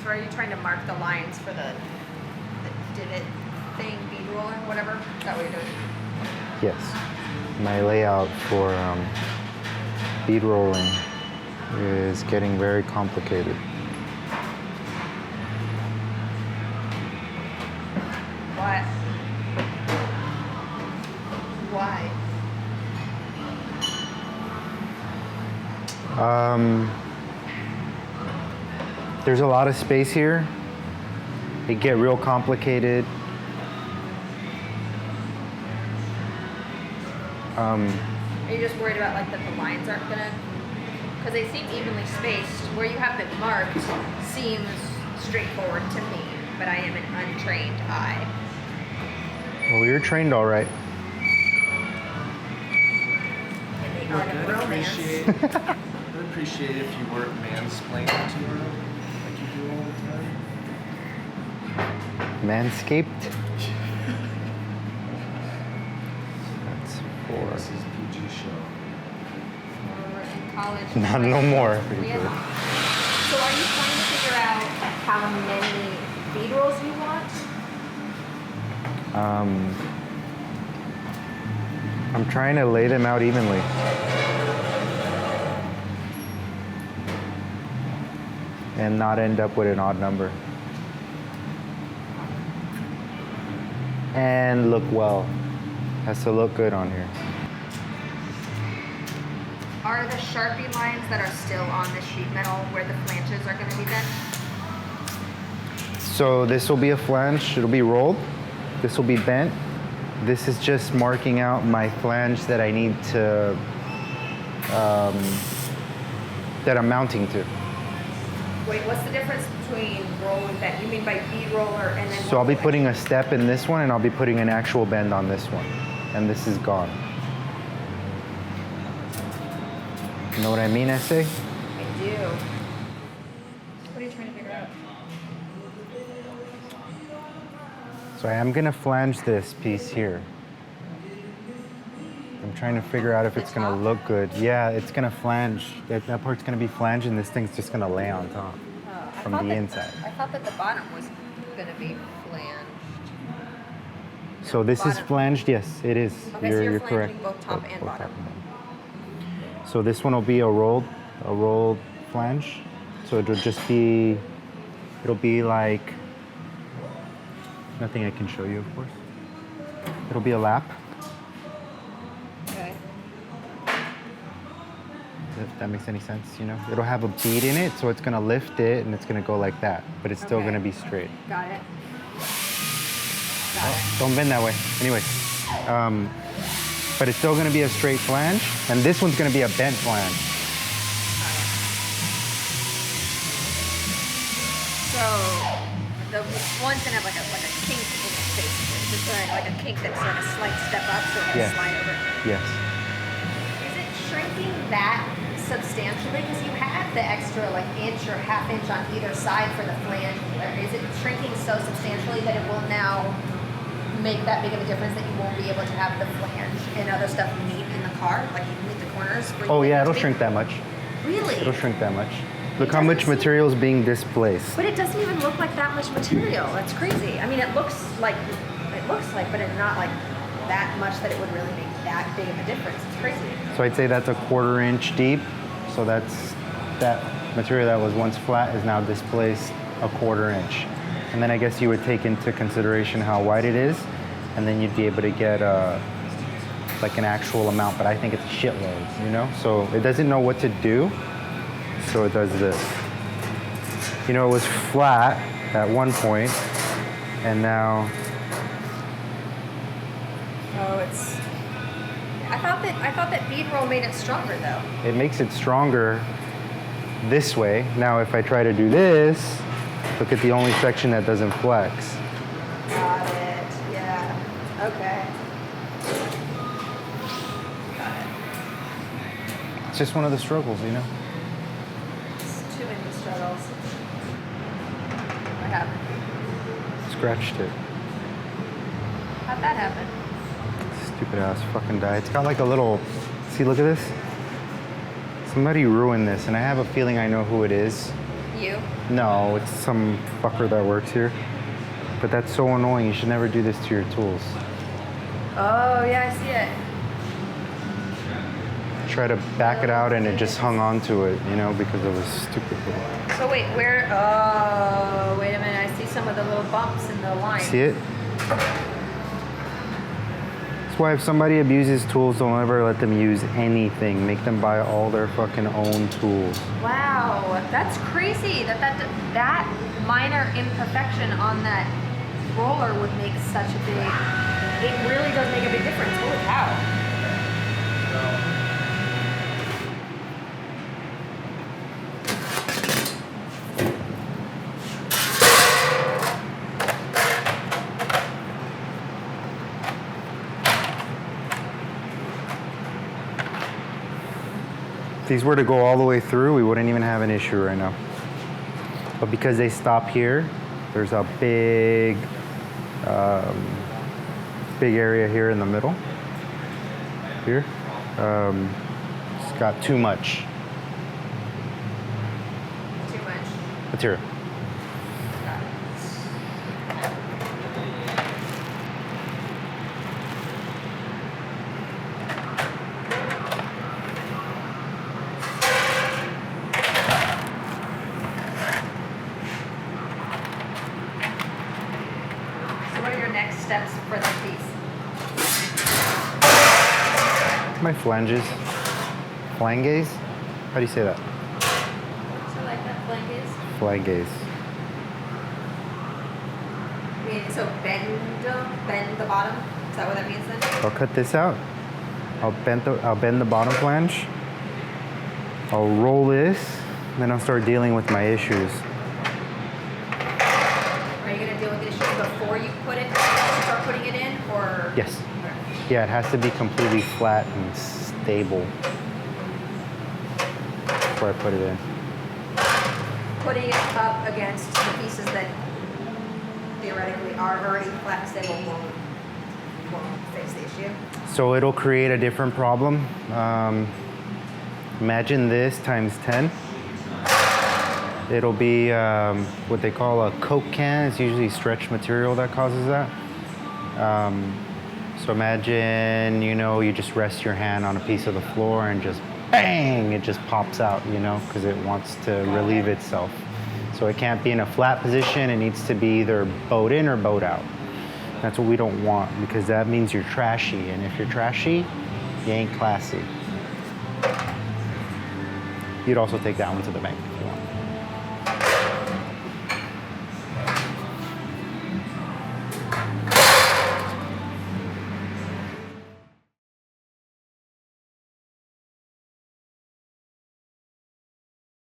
So are you trying to mark the lines for the divot thing, bead roller, whatever? Is that what you're doing? Yes. My layout for bead rolling is getting very complicated. What? Why? There's a lot of space here. It get real complicated. Are you just worried about like that the lines aren't gonna, because they seem evenly spaced. Where you have them marked seems straightforward to me, but I am an untrained eye. Well, you're trained all right. In the art of romance. I'd appreciate if you weren't mansplaining to her like you do all the time. Manscaped. That's four. This is PG show. We're in college. Not no more. So are you trying to figure out how many bead rolls you want? I'm trying to lay them out evenly. And not end up with an odd number. And look well. Has to look good on here. Are the Sharpie lines that are still on the sheet metal where the flanges are going to be then? So this will be a flange, it'll be rolled. This will be bent. This is just marking out my flange that I need to, that I'm mounting to. Wait, what's the difference between roll and bend? You mean by bead roller and then? So I'll be putting a step in this one and I'll be putting an actual bend on this one. And this is gone. You know what I mean, Essay? I do. What are you trying to figure out? So I am gonna flange this piece here. I'm trying to figure out if it's gonna look good. Yeah, it's gonna flange. That part's gonna be flanged and this thing's just gonna lay on top from the inside. I thought that the bottom was going to be flanged. So this is flanged, yes, it is. Okay, so you're correct. flanging both top and bottom. So this one will be a rolled flange. So it'll just be, it'll be like, nothing I can show you, of course. It'll be a lap. Okay. If that makes any sense, you know? It'll have a bead in it, so it's gonna lift it and it's gonna go like that, but it's still Okay. gonna be straight. Got it. Got it. Don't bend that way. Anyway, but it's still gonna be a straight flange, and this one's gonna be a bent flange. So the one's gonna have like a kink in it, basically. Just like a kink that's like a slight step up, so it'll Yes. slide over. Yes. Is it shrinking that substantially? Because you had the extra like inch or half inch on either side for the flange. Is it shrinking so substantially that it will now make that big of a difference that you won't be able to have the flange and other stuff meet in the car, like you meet the corners? where you Oh get yeah, those it'll big- shrink that much. Really? It'll shrink that much. Look It how doesn't much seem- material is being displaced. But it doesn't even look like that much material. That's crazy. I mean, it looks like, but it's not like that much that it would really make that big of a difference. It's crazy. So I'd say that's a 1/4 inch deep. So that's, that material that was once flat is now displaced a 1/4 inch. And then I guess you would take into consideration how wide it is, and then you'd be able to get like an actual amount, but I think it's shitloads, you know? So it doesn't know what to do, so it does this. You know, it was flat at one point, and now, Oh, it's. I thought that bead roll made it stronger though. it makes it stronger this way. Now if I try to do this, look at the only section that doesn't flex. Got it. Yeah. Okay. Got it. It's just one of the struggles, you know? It's too many struggles. What happened? Scratched it. How'd that happen? Stupid ass fucking die. It's got like a little, see, look at this. Somebody ruined this, and I have a feeling I know who it is. You? No, it's some fucker that works here. But that's so annoying. You should never do this to your tools. Oh, yeah, I see it. Try to back it out and it just hung on to it, you know, because of a stupid little... So wait, where? Oh, wait a minute. I see some of the little bumps in the line. See it? That's why if somebody abuses tools, don't ever let them use anything. Make them buy all their fucking own tools. Wow, that's crazy. That minor imperfection on that roller would make such a big. It really does make a big difference. Holy cow. If these were to go all the way through, we wouldn't even have an issue right now. But because they stop here, there's a big, big area here in the middle. Here, it's got too much Too much. material. Got it. So what are your next steps for this piece? My flanges. Flanges? How do you say that? So like that flanges? Flanges. So bend the bottom? Is that what that means then? I'll cut this out. I'll bend the bottom flange. I'll roll this, then I'll start dealing with my issues. Are you gonna deal with the issue before you start putting it in, or? Yes. Yeah, it has to be completely flat and stable before I put it in. Putting it up against the pieces that theoretically are already flat and stable won't fix the issue. So it'll create a different problem. Imagine this times 10. It'll be what they call a Coke can. It's usually stretched material that causes that. So imagine, you know, you just rest your hand on a piece of the floor and just bang, it just pops out, you know, because it wants to relieve itself. So it can't be in a flat position. It needs to be either bowed in or bowed out. That's what we don't want, because that means you're trashy. And if you're trashy, you ain't classy. You'd also take that one to the bank if you want.